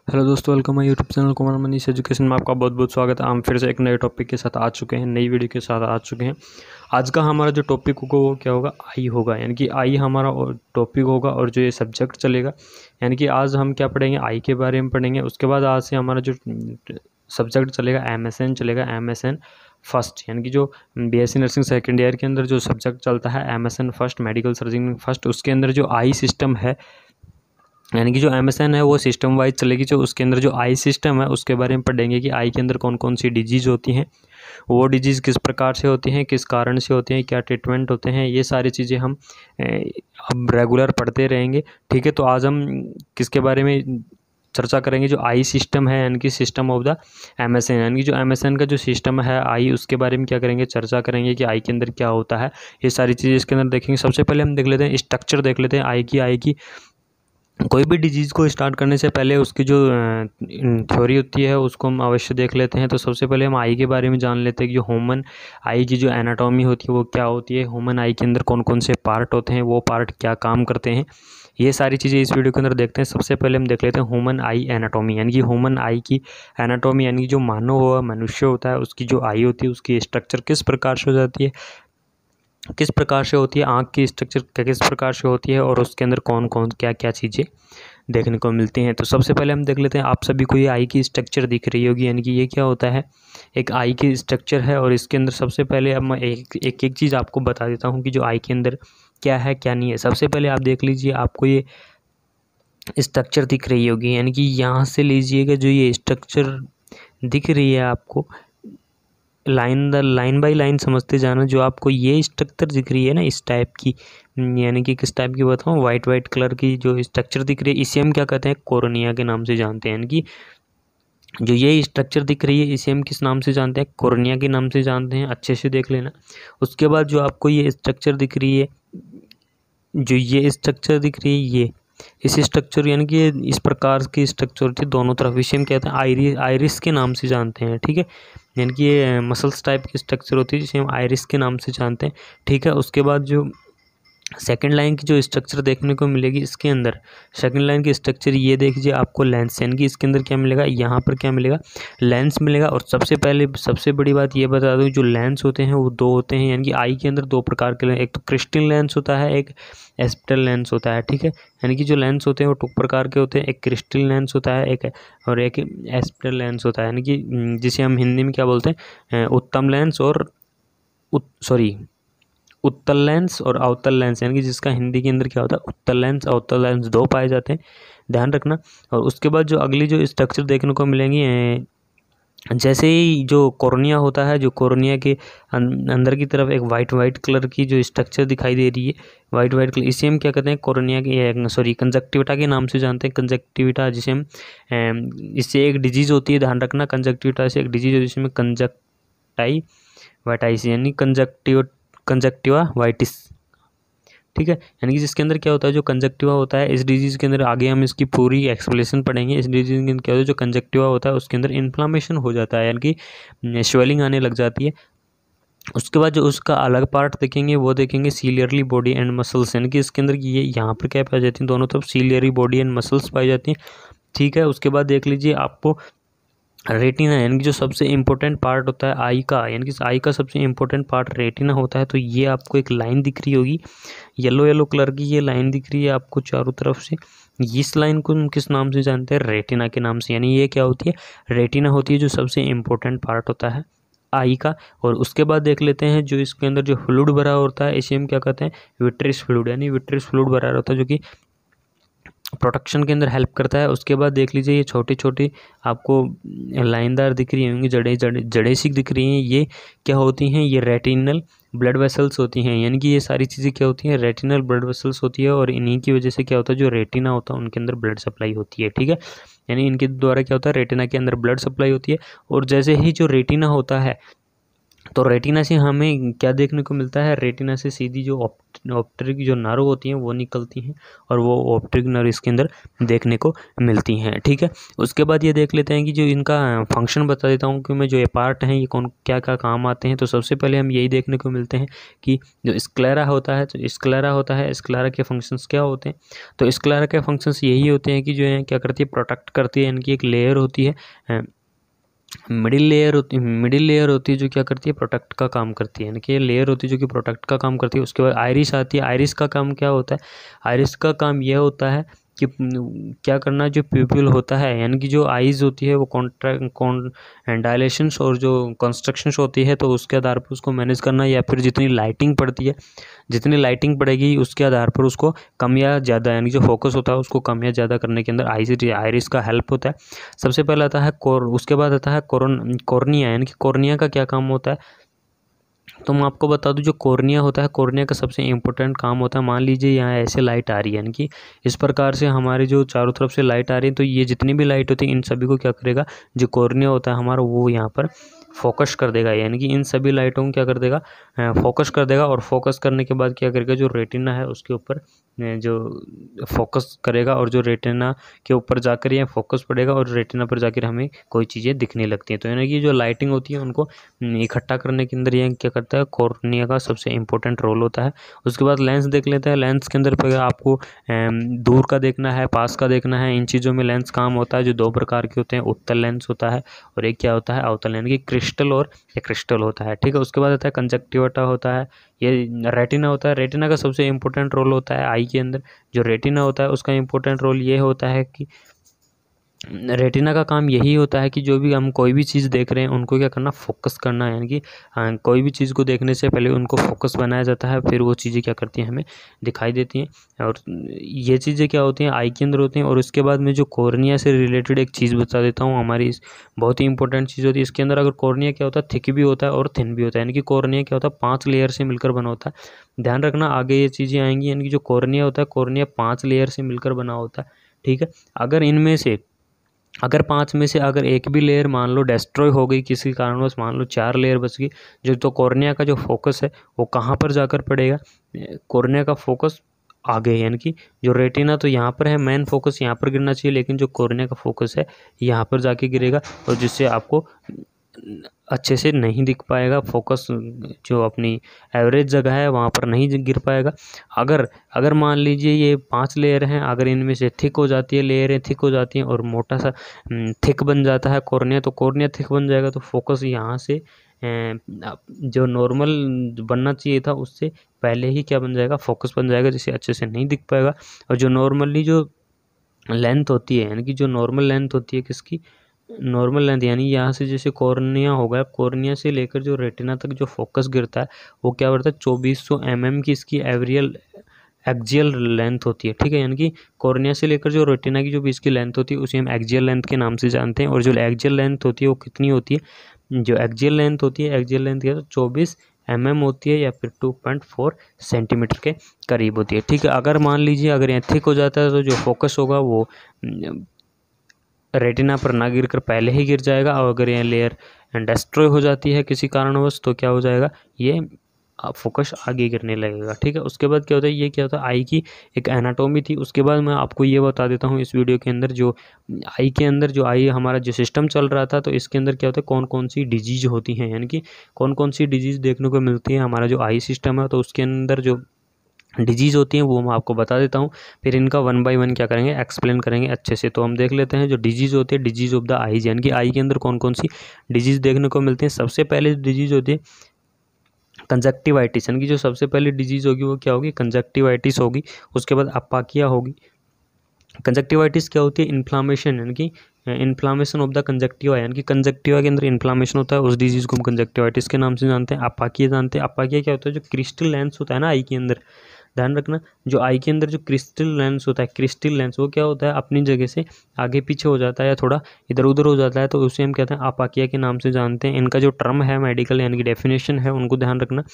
Hello दोस्तों, welcome my YouTube channel Kumar Manish education में आपका बहुत बहुत स्वागत है। हम फिर से एक नए टॉपिक के साथ आ चुके हैं, नई वीडियो के साथ आ चुके हैं। आज का हमारा जो टॉपिक होगा वो क्या होगा, आई होगा। यानी कि आई हमारा टॉपिक होगा और जो ये सब्जेक्ट चलेगा, यानी कि आज हम क्या पढ़ेंगे, आई के बारे में पढ़ेंगे। उसके बाद आज से हमारा जो सब्जेक्ट चलेगा MSN चलेगा, MSN फर्स्ट। यानी कि जो BSc नर्सिंग सेकेंड ईयर के अंदर जो सब्जेक्ट चलता है MSN first, medical surging first, उसके अंदर जो आई सिस्टम है, यानी कि जो MSN है वो सिस्टम वाइज चलेगी। जो उसके अंदर जो आई सिस्टम है उसके बारे में पढ़ेंगे कि आई के अंदर कौन कौन सी डिजीज़ होती हैं, वो डिजीज़ किस प्रकार से होती हैं, किस कारण से होती हैं, क्या ट्रीटमेंट होते हैं, ये सारी चीज़ें हम अब रेगुलर पढ़ते रहेंगे। ठीक है, तो आज हम किसके बारे में चर्चा करेंगे, जो आई सिस्टम है, यानी कि सिस्टम ऑफ द MSN। यानी कि जो MSN का जो सिस्टम है आई, उसके बारे में क्या करेंगे, चर्चा करेंगे कि आई के अंदर क्या होता है, ये सारी चीज़ें इसके अंदर देखेंगे। सबसे पहले हम देख लेते हैं स्ट्रक्चर, देख लेते हैं आई की। कोई भी डिजीज़ को स्टार्ट करने से पहले उसकी जो थ्योरी होती है उसको हम अवश्य देख लेते हैं। तो सबसे पहले हम आई के बारे में जान लेते हैं कि जो ह्यूमन आई की जो एनाटॉमी होती है वो क्या होती है, ह्यूमन आई के अंदर कौन कौन से पार्ट होते हैं, वो पार्ट क्या काम करते हैं, ये सारी चीज़ें इस वीडियो के अंदर देखते हैं। सबसे पहले हम देख लेते हैं ह्यूमन आई एनाटॉमी। यानी कि ह्यूमन आई की एनाटॉमी, यानी कि जो मानव हुआ मनुष्य होता है उसकी जो आई होती है उसकी स्ट्रक्चर किस प्रकार से हो जाती है, किस प्रकार से होती है, आँख की स्ट्रक्चर किस प्रकार से होती है, और उसके अंदर कौन कौन क्या क्या चीज़ें देखने को मिलती हैं। तो सबसे पहले हम देख लेते हैं, आप सभी को ये आई की स्ट्रक्चर दिख रही होगी। यानी कि ये क्या होता है, एक आई की स्ट्रक्चर है। और इसके अंदर सबसे पहले अब मैं एक चीज़ आपको बता देता हूँ कि जो आई के अंदर क्या है क्या नहीं है। सबसे पहले आप देख लीजिए, आपको ये स्ट्रक्चर दिख रही होगी। यानी कि यहाँ से लीजिएगा, जो ये स्ट्रक्चर दिख रही है आपको, लाइन बाय लाइन समझते जाना। जो आपको ये स्ट्रक्चर दिख रही है ना इस टाइप की, यानी कि किस टाइप की बताऊँ, वाइट कलर की जो स्ट्रक्चर दिख रही है, इसे हम क्या कहते हैं, कोरोनिया के नाम से जानते हैं। यानी कि जो ये स्ट्रक्चर दिख रही है इसे हम किस नाम से जानते हैं, कोरोनिया के नाम से जानते हैं। अच्छे से देख लेना। उसके बाद जो आपको ये स्ट्रक्चर दिख रही है, जो ये स्ट्रक्चर दिख रही है, ये इस स्ट्रक्चर, यानी कि इस प्रकार की स्ट्रक्चर होती है दोनों तरफ, इसे हम कहते हैं आइरिस के नाम से जानते हैं। ठीक है, यानी कि ये मसल्स टाइप की स्ट्रक्चर होती है जिसे हम आइरिस के नाम से जानते हैं। ठीक है, उसके बाद जो सेकंड लाइन की जो स्ट्रक्चर देखने को मिलेगी इसके अंदर, सेकंड लाइन की स्ट्रक्चर ये देखिए, आपको लेंस, यानी कि इसके अंदर क्या मिलेगा, यहाँ पर क्या मिलेगा, लेंस मिलेगा। और सबसे बड़ी बात ये बता दूँ, जो लेंस होते हैं वो दो होते हैं। यानी कि आई के अंदर दो प्रकार के लेंस, एक तो क्रिस्टल लेंस होता है, एक एस्पेक्टल लेंस होता है। ठीक है, यानी कि जो लेंस होते हैं वो दो प्रकार के होते हैं, एक क्रिस्टल लेंस होता है एक, और एक एस्पेक्टल लेंस होता है। यानी कि जिसे हम हिंदी में क्या बोलते हैं, उत्तम लेंस और उत्तल लेंस और अवतल लेंस। यानी कि जिसका हिंदी के अंदर क्या होता है, उत्तल लेंस अवतल लेंस दो पाए जाते हैं, ध्यान रखना। और उसके बाद जो अगली जो स्ट्रक्चर देखने को मिलेंगी, जैसे ही जो कोर्निया होता है, जो कोर्निया के अंदर की तरफ एक वाइट कलर की जो स्ट्रक्चर दिखाई दे रही है, वाइट कलर, इसे हम क्या कहते हैं, कोर्निया की कंजक्टिविटा के नाम से जानते हैं। कंजक्टिविटा, जिसे हम इससे एक डिजीज़ होती है, ध्यान रखना, कंजक्टिविटा से एक डिजीज़ होती है जिसमें कंजक्टाइवाइटिस, यानी कंजक्टिवा वाइटिस। ठीक है, यानी कि जिसके अंदर क्या होता है, जो कंजक्टिवा होता है, इस डिजीज़ के अंदर आगे हम इसकी पूरी एक्सप्लेनेशन पढ़ेंगे। इस डिजीज़ के अंदर क्या होता है, जो कंजक्टिवा होता है उसके अंदर इन्फ्लामेशन हो जाता है, यानी कि स्वेलिंग आने लग जाती है। उसके बाद जो उसका अलग पार्ट देखेंगे वो देखेंगे सीलियरली बॉडी एंड मसल्स। यानी कि इसके अंदर ये यहाँ पर क्या पाई जाती है, दोनों तरफ सीलियरी बॉडी एंड मसल्स पाई जाती हैं। ठीक है, उसके बाद देख लीजिए, आपको रेटिना, यानी कि जो सबसे इम्पोर्टेंट पार्ट होता है आई का, यानी कि आई का सबसे इम्पोर्टेंट पार्ट रेटिना होता है। तो ये आपको एक लाइन दिख रही होगी, येलो कलर की ये लाइन दिख रही है आपको चारों तरफ से। इस लाइन को हम किस नाम से जानते हैं, रेटिना के नाम से। यानी ये क्या होती है, रेटिना होती है, जो सबसे इम्पोर्टेंट पार्ट होता है आई का। और उसके बाद देख लेते हैं, जो इसके अंदर जो फ्लूइड भरा होता है इसे हम क्या कहते हैं, विट्रियस फ्लूइड, यानी विट्रियस फ्लूइड भरा होता है, जो कि प्रोटेक्शन के अंदर हेल्प करता है। उसके बाद देख लीजिए, ये छोटी छोटी आपको लाइनदार दिख रही होंगी, जड़ें सी दिख रही हैं, ये क्या होती हैं, ये रेटिनल ब्लड वेसल्स होती हैं। यानी कि ये सारी चीज़ें क्या होती हैं, रेटिनल ब्लड वेसल्स होती है। और इन्हीं की वजह से क्या होता है, जो रेटिना होता है उनके अंदर ब्लड सप्लाई होती है। ठीक है, यानी इनके द्वारा क्या होता है, रेटिना के अंदर ब्लड सप्लाई होती है। और जैसे ही जो रेटिना होता है, तो रेटिना से हमें क्या देखने को मिलता है, रेटिना से सीधी जो ऑप्टिक जो नर्व होती हैं वो निकलती हैं और वो ऑप्टिक नर्व इसके अंदर देखने को मिलती हैं। ठीक है, उसके बाद ये देख लेते हैं कि जो इनका फंक्शन बता देता हूँ कि मैं जो ये पार्ट हैं ये कौन क्या क्या काम आते हैं। तो सबसे पहले हम यही देखने को मिलते हैं कि जो स्क्लेरा होता है, तो स्क्लेरा होता है, स्क्लेरा के फंक्शंस क्या होते हैं। तो स्क्लेरा के फंक्शंस यही होते हैं कि जो है क्या करती है, प्रोटेक्ट करती है। इनकी एक लेयर होती है, मिडिल लेयर होती है जो क्या करती है, प्रोटेक्ट का काम करती है। यानी कि लेयर होती है जो कि प्रोटेक्ट का काम करती है। उसके बाद आइरिस आती है। आइरिस का काम क्या होता है, आइरिस का काम यह होता है कि क्या करना, जो प्यूपिल होता है यानी कि जो आइज़ होती है वो डायलेशंस और जो कंस्ट्रक्शंस होती है तो उसके आधार पर उसको मैनेज करना, या फिर जितनी लाइटिंग पड़ती है, जितनी लाइटिंग पड़ेगी उसके आधार पर उसको कम या ज़्यादा यानी जो फोकस होता है उसको कम या ज़्यादा करने के अंदर आइरिस का हेल्प होता है। सबसे पहले आता है उसके बाद आता है कॉर्निया। यानी कि कॉर्निया का क्या काम होता है, तो मैं आपको बता दूं जो कॉर्निया होता है, कॉर्निया का सबसे इम्पोर्टेंट काम होता है, मान लीजिए यहाँ ऐसे लाइट आ रही है, यानी कि इस प्रकार से हमारे जो चारों तरफ से लाइट आ रही है, तो ये जितनी भी लाइट होती है इन सभी को क्या करेगा, जो कॉर्निया होता है हमारा वो यहाँ पर फोकस कर देगा। यानी कि इन सभी लाइटों को क्या कर देगा, फोकस कर देगा। और फोकस करने के बाद क्या करेगा, जो रेटिना है उसके ऊपर जो फोकस करेगा और जो रेटिना के ऊपर जाकर यह फोकस पड़ेगा और रेटिना पर जाकर हमें कोई चीज़ें दिखने लगती हैं। तो यानी कि जो लाइटिंग होती है उनको इकट्ठा करने के अंदर यह क्या करता है, कॉर्निया का सबसे इंपॉर्टेंट रोल होता है। उसके बाद लेंस देख लेते हैं। लेंस के अंदर पर आपको दूर का देखना है, पास का देखना है, इन चीज़ों में लेंस काम होता है। जो दो प्रकार के होते हैं, उत्तल लेंस होता है और एक क्या होता है, अवतल, यानी कि क्रिस्टल और क्रिस्टल होता है। ठीक है, उसके बाद आता है कंजक्टिवा होता है, ये रेटिना होता है। रेटिना का सबसे इंपॉर्टेंट रोल होता है आई के अंदर। जो रेटिना होता है उसका इंपॉर्टेंट रोल ये होता है कि रेटिना का काम यही होता है कि जो भी हम कोई भी चीज़ देख रहे हैं उनको क्या करना, फोकस करना। यानी कि कोई भी चीज़ को देखने से पहले उनको फोकस बनाया जाता है, फिर वो चीज़ें क्या करती हैं, हमें दिखाई देती हैं। और ये चीज़ें क्या होती हैं, आई के अंदर होती हैं। और उसके बाद में जो कॉर्निया से रिलेटेड एक चीज़ बता देता हूँ, हमारी बहुत ही इंपॉर्टेंट चीज़ होती है इसके अंदर। अगर कॉर्निया क्या होता है, थिक भी होता है और थिन भी होता है। यानी कि कॉर्निया क्या होता है, 5 लेयर से मिलकर बना होता है। ध्यान रखना आगे ये चीज़ें आएंगी। यानी कि जो कॉर्निया होता है, कॉर्निया 5 लेयर से मिलकर बना होता है। ठीक है, अगर 5 में से अगर एक भी लेयर मान लो डिस्ट्रॉय हो गई किसी कारणवश, मान लो 4 लेयर बच गई, जो तो कॉर्निया का जो फोकस है वो कहाँ पर जाकर पड़ेगा, कॉर्निया का फोकस आगे। यानी कि जो रेटिना तो यहाँ पर है, मेन फोकस यहाँ पर गिरना चाहिए, लेकिन जो कॉर्निया का फोकस है यहाँ पर जाके गिरेगा और जिससे आपको अच्छे से नहीं दिख पाएगा। फोकस जो अपनी एवरेज जगह है वहाँ पर नहीं गिर पाएगा। अगर मान लीजिए ये 5 लेयर हैं, अगर इनमें से थिक हो जाती है, लेयरें थिक हो जाती हैं और मोटा सा थिक बन जाता है कॉर्निया, तो कॉर्निया थिक बन जाएगा तो फोकस यहाँ से जो नॉर्मल बनना चाहिए था उससे पहले ही क्या बन जाएगा, फोकस बन जाएगा, जिससे अच्छे से नहीं दिख पाएगा। और जो नॉर्मली जो लेंथ होती है, यानी कि जो नॉर्मल लेंथ होती है किसकी, नॉर्मल लेंथ, यानी यहाँ से जैसे कॉर्निया होगा, कॉर्निया से लेकर जो रेटिना तक जो फोकस गिरता है वो क्या करता है, 2400 mm की इसकी एक्जियल लेंथ होती है। ठीक है, यानी कि कॉर्निया से लेकर जो रेटिना की जो भी इसकी लेंथ होती है उसे हम एक्जियल लेंथ के नाम से जानते हैं। और जो एक्जियल लेंथ होती है वो कितनी होती है, जो एक्जियल लेंथ होती है, एक्जियल लेंथ क्या, 24 mm होती है या फिर 2.4 सेंटीमीटर के करीब होती है। ठीक है, अगर मान लीजिए अगर यहाँ थिक हो जाता है तो जो फोकस होगा वो रेटिना पर ना गिरकर पहले ही गिर जाएगा। और अगर ये लेयर डिस्ट्रॉय हो जाती है किसी कारणवश तो क्या हो जाएगा, ये फोकस आगे गिरने लगेगा। ठीक है, उसके बाद क्या होता है, ये क्या होता है, आई की एक एनाटॉमी थी। उसके बाद मैं आपको ये बता देता हूँ इस वीडियो के अंदर, जो आई के अंदर जो आई हमारा जो सिस्टम चल रहा था, तो इसके अंदर क्या होता है, कौन कौन सी डिजीज होती हैं, यानी कि कौन कौन सी डिजीज़ देखने को मिलती है हमारा जो आई सिस्टम है। तो उसके अंदर जो डिजीज़ होती हैं वो मैं आपको बता देता हूँ, फिर इनका 1 बाय 1 क्या करेंगे, एक्सप्लेन करेंगे अच्छे से। तो हम देख लेते हैं जो डिजीज़ होती है, डिजीज़ ऑफ द आईज, यानी कि आई के अंदर कौन कौन सी डिजीज़ देखने को मिलती हैं। सबसे पहले डिजीज़ होती है कंजक्टिवाइटिस, यानी कि जो सबसे पहली डिजीज़ होगी वो क्या होगी, कंजक्टिवाइटिस होगी। उसके बाद अपाकिया होगी। कंजक्टिवाइटिस क्या होती है, इन्फ्लामेशन, यानी कि इन्फ्लामेशन ऑफ द कंजक्टिवा, यानी कि कंजक्टिवा के अंदर इन्फ्लामेशन होता है, उस डिजीज़ को हम कंजक्टिवाइटिस के नाम से जानते हैं। अपाकिया जानते हैं, अपाकिया क्या होता है, जो क्रिस्टल लेंस होता है ना आई के अंदर, ध्यान रखना, जो आई के अंदर जो क्रिस्टल लेंस होता है, क्रिस्टल लेंस वो क्या होता है, अपनी जगह से आगे पीछे हो जाता है या थोड़ा इधर उधर हो जाता है, तो उसे हम कहते हैं अपाकिया के नाम से जानते हैं। इनका जो टर्म है मेडिकल यानी कि डेफिनेशन है उनको ध्यान रखना।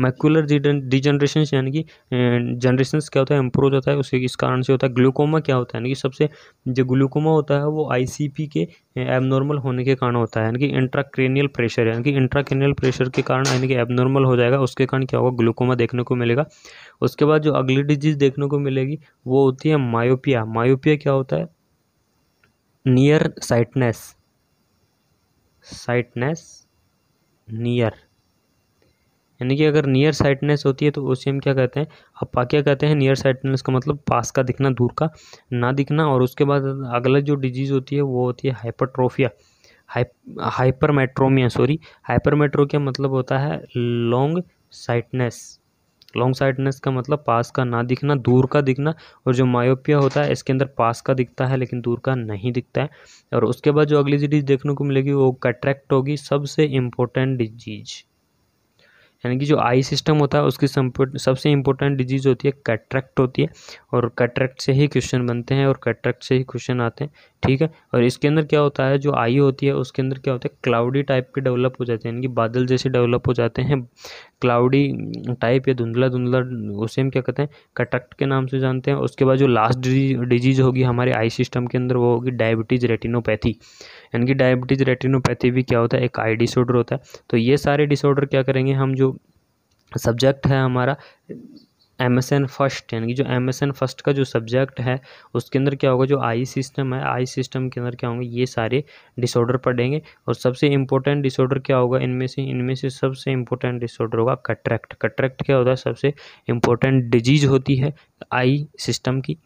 मैक्युलर डिजनरेशन यानी कि जनरेशन क्या होता है, इम्प्रूव हो जाता है, उसे इस कारण से होता है। ग्लूकोमा क्या होता है, यानी कि सबसे जो ग्लूकोमा होता है वो आईसीपी के एबनॉर्मल होने के कारण होता है, यानी कि इंट्राक्रेनियल प्रेशर, यानी कि इंट्राक्रेनियल प्रेशर के कारण यानी कि एबनॉर्मल हो जाएगा, उसके कारण क्या होगा, ग्लूकोमा देखने को मिलेगा। उसके बाद जो अगली डिजीज देखने को मिलेगी वो होती है मायोपिया। मायोपिया क्या होता है, नियर साइटनेस, साइटनेस नियर, यानी कि अगर नियर साइटनेस होती है तो उसे हम क्या कहते हैं, अपा क्या कहते हैं, नियर साइटनेस का मतलब पास का दिखना, दूर का ना दिखना। और उसके बाद अगला जो डिजीज़ होती है वो होती है हाइपरट्रोफिया, हाइपरमेट्रोमिया, सॉरी हाइपरमेट्रोमिया मतलब होता है लॉन्ग साइटनेस। लॉन्ग साइटनेस का मतलब पास का ना दिखना, दूर का दिखना। और जो मायोपिया होता है इसके अंदर पास का दिखता है लेकिन दूर का नहीं दिखता है। और उसके बाद जो अगली डिजीज देखने को मिलेगी वो कैटरेक्ट होगी, सबसे इम्पोर्टेंट डिजीज, यानी कि जो आई सिस्टम होता है उसकी सबसे इम्पोर्टेंट डिजीज होती है कैटरेक्ट होती है। और कैटरेक्ट से ही क्वेश्चन बनते हैं और कैटरेक्ट से ही क्वेश्चन आते हैं, ठीक है। और इसके अंदर क्या होता है, जो आई होती है उसके अंदर क्या होता है, क्लाउडी टाइप के डेवलप हो जाते हैं, यानी कि बादल जैसे डेवलप हो जाते हैं, क्लाउडी टाइप या धुंधला धुंधला, उसे हम क्या कहते हैं, कैटरेक्ट के नाम से जानते हैं। उसके बाद जो लास्ट डिजीज होगी हमारे आई सिस्टम के अंदर वो होगी डायबिटीज़ रेटिनोपैथी, यानी कि डायबिटीज़ रेटिनोपैथी भी क्या होता है, एक आई डिसऑर्डर होता है। तो ये सारे डिसऑर्डर क्या करेंगे हम, जो सब्जेक्ट है हमारा MSN फर्स्ट, यानी कि जो MSN फर्स्ट का जो सब्जेक्ट है उसके अंदर क्या होगा, जो आई सिस्टम है, आई सिस्टम के अंदर क्या होंगे, ये सारे डिसऑर्डर पढ़ेंगे। और सबसे इम्पोर्टेंट डिसऑर्डर क्या होगा इनमें से सबसे इम्पोर्टेंट डिसऑर्डर होगा कैटरेक्ट। कैटरेक्ट क्या होता है, सबसे इम्पोर्टेंट डिजीज होती है आई सिस्टम की,